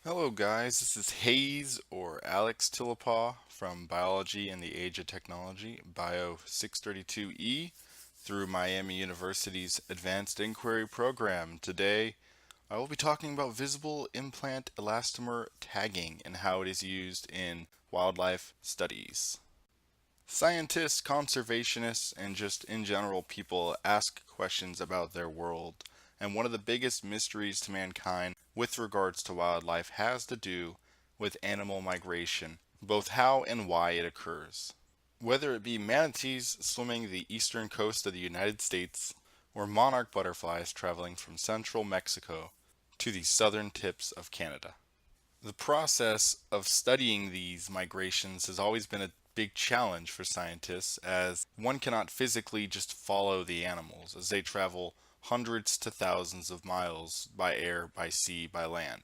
Hello guys, this is Hayes or Alex Tillapaw from Biology in the Age of Technology, Bio 632E, through Miami University's Advanced Inquiry Program. Today, I will be talking about visible implant elastomer tagging and how it is used in wildlife studies. Scientists, conservationists, and just in general people ask questions about their world. And one of the biggest mysteries to mankind with regards to wildlife has to do with animal migration, both how and why it occurs. Whether it be manatees swimming the eastern coast of the United States or monarch butterflies traveling from central Mexico to the southern tips of Canada. The process of studying these migrations has always been a big challenge for scientists, as one cannot physically just follow the animals as they travel hundreds to thousands of miles by air, by sea, by land.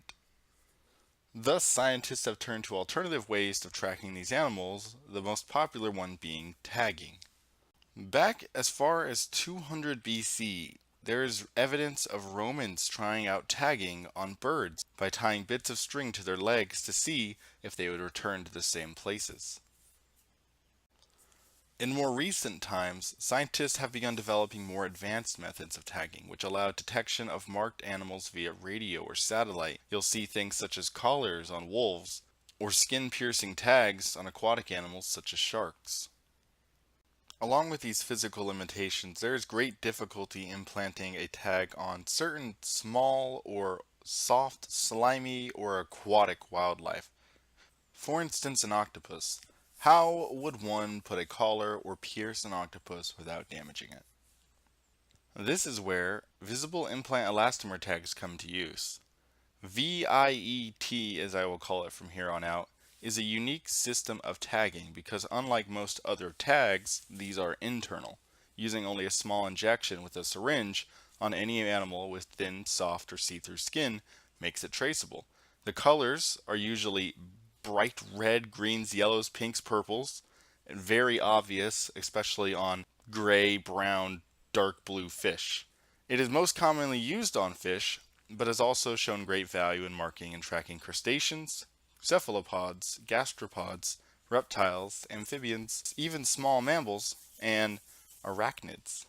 Thus, scientists have turned to alternative ways of tracking these animals, the most popular one being tagging. Back as far as 200 BC, there is evidence of Romans trying out tagging on birds by tying bits of string to their legs to see if they would return to the same places. In more recent times, scientists have begun developing more advanced methods of tagging, which allow detection of marked animals via radio or satellite. You'll see things such as collars on wolves, or skin-piercing tags on aquatic animals such as sharks. Along with these physical limitations, there is great difficulty implanting a tag on certain small or soft, slimy, or aquatic wildlife. For instance, an octopus. How would one put a collar or pierce an octopus without damaging it? This is where visible implant elastomer tags come to use. VIET, as I will call it from here on out, is a unique system of tagging because unlike most other tags, these are internal, using only a small injection with a syringe on any animal with thin, soft, or see-through skin makes it traceable. The colors are usually bright red, greens, yellows, pinks, purples, and very obvious, especially on gray, brown, dark blue fish. It is most commonly used on fish, but has also shown great value in marking and tracking crustaceans, cephalopods, gastropods, reptiles, amphibians, even small mammals, and arachnids.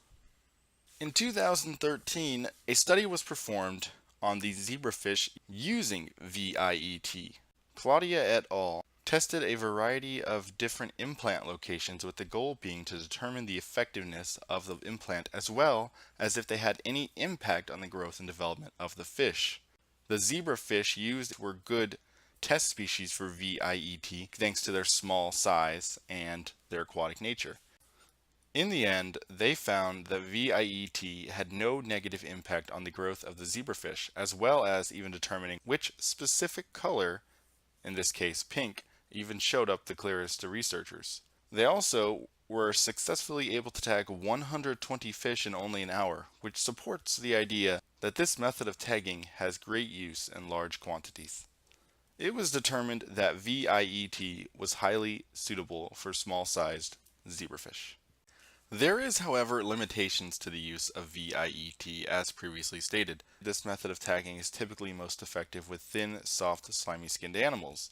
In 2013, a study was performed on the zebrafish using VIET. Claudia et al. Tested a variety of different implant locations with the goal being to determine the effectiveness of the implant as well as if they had any impact on the growth and development of the fish. The zebrafish used were good test species for VIET thanks to their small size and their aquatic nature. In the end, they found that VIET had no negative impact on the growth of the zebrafish, as well as even determining which specific color, in this case pink, even showed up the clearest to researchers. They also were successfully able to tag 120 fish in only an hour, which supports the idea that this method of tagging has great use in large quantities. It was determined that VIET was highly suitable for small-sized zebrafish. There is, however, limitations to the use of VIET as previously stated. This method of tagging is typically most effective with thin, soft, slimy-skinned animals.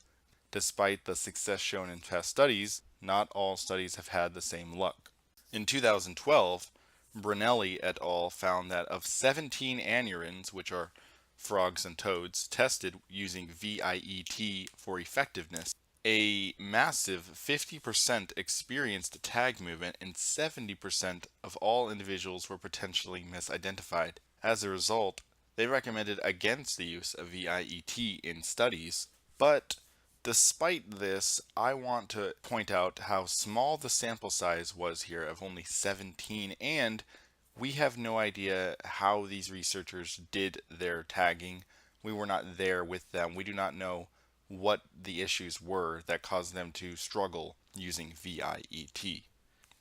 Despite the success shown in past studies, not all studies have had the same luck. In 2012, Brunelli et al. Found that of 17 anurans, which are frogs and toads, tested using VIET for effectiveness, a massive 50% experienced tag movement and 70% of all individuals were potentially misidentified. As a result, they recommended against the use of VIET in studies, but despite this, I want to point out how small the sample size was here of only 17, and we have no idea how these researchers did their tagging. We were not there with them. We do not know what the issues were that caused them to struggle using VIET.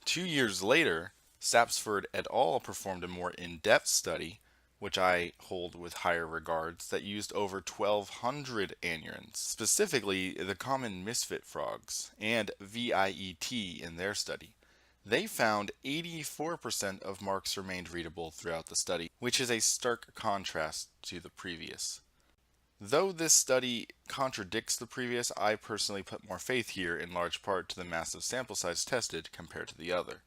2 years later, Sapsford et al. Performed a more in-depth study, which I hold with higher regards, that used over 1,200 anurans, specifically the common misfit frogs, and VIET in their study. They found 84% of marks remained readable throughout the study, which is a stark contrast to the previous. Though this study contradicts the previous, I personally put more faith here in large part to the massive sample size tested compared to the other.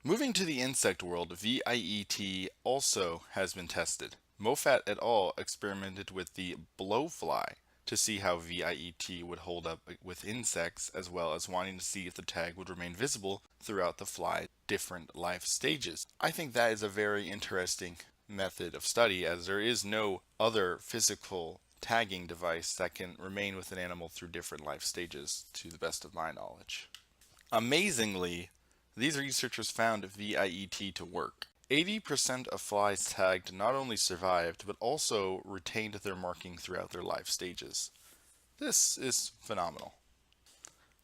Moving to the insect world, VIET also has been tested. Moffat et al. Experimented with the blowfly to see how VIET would hold up with insects, as well as wanting to see if the tag would remain visible throughout the fly's different life stages. I think that is a very interesting method of study, as there is no other physical tagging device that can remain with an animal through different life stages, to the best of my knowledge. Amazingly, these researchers found VIET to work. 80% of flies tagged not only survived, but also retained their marking throughout their life stages. This is phenomenal.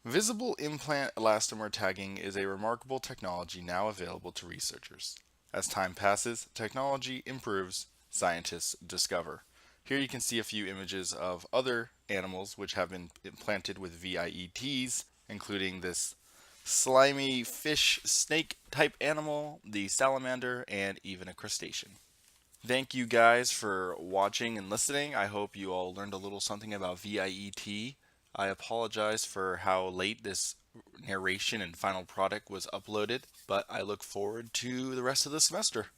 Visible implant elastomer tagging is a remarkable technology now available to researchers. As time passes, technology improves, scientists discover. Here you can see a few images of other animals which have been implanted with VIETs, including this slimy fish snake type animal, the salamander, and even a crustacean. Thank you guys for watching and listening. I hope you all learned a little something about VIET. I apologize for how late this narration and final product was uploaded, but I look forward to the rest of the semester.